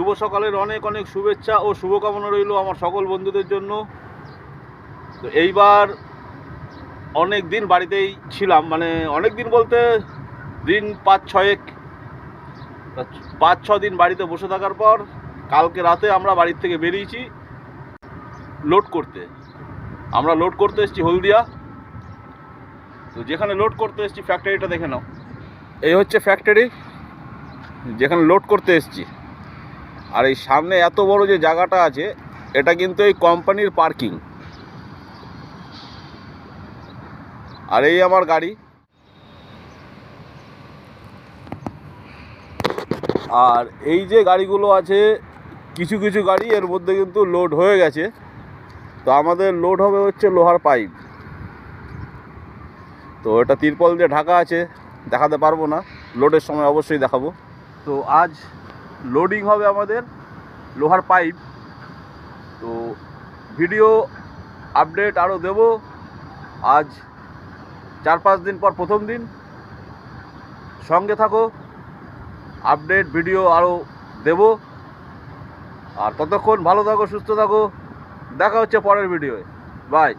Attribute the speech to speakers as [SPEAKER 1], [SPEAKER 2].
[SPEAKER 1] শুভ সকালের অনেক অনেক শুভেচ্ছা ও শুভকামনা রইল আমার সকল বন্ধুদের জন্য। তো এইবার অনেক দিন বাড়িতেই ছিলাম, মানে অনেক দিন বলতে দিন 5-6 5-6 দিন বাড়িতে বসে থাকার পর কালকে রাতে আমরা বাড়ির থেকে বেরিয়েছি লোড করতে। আমরা লোড করতে এসেছি হলদিয়া। তো যেখানে লোড করতে এসেছি ফ্যাক্টরিটা দেখে নাও, এই হচ্ছে ফ্যাক্টরি যেখানে লোড করতে এসেছি। আর এই সামনে এত বড় যে জায়গাটা আছে এটা কিন্তু এই কোম্পানির পার্কিং। আর এই আমার গাড়ি। আর এই যে গাড়িগুলো আছে কিছু কিছু গাড়ি এর মধ্যে কিন্তু লোড হয়ে গেছে। তো আমাদের লোড হবে হচ্ছে লোহার পাইপ। তো এটা তিরপল দিয়ে ঢাকা আছে, দেখাতে পারবো না, লোডের সময় অবশ্যই দেখাবো। তো আজ লোডিং হবে আমাদের লোহার পাইপ। তো ভিডিও আপডেট আরও দেব। আজ 4-5 দিন পর প্রথম দিন, সঙ্গে থাকো, আপডেট ভিডিও আরও দেব। আর ততক্ষণ ভালো থাকো, সুস্থ থাকো, দেখা হচ্ছে পরের ভিডিওয়ে। বাই।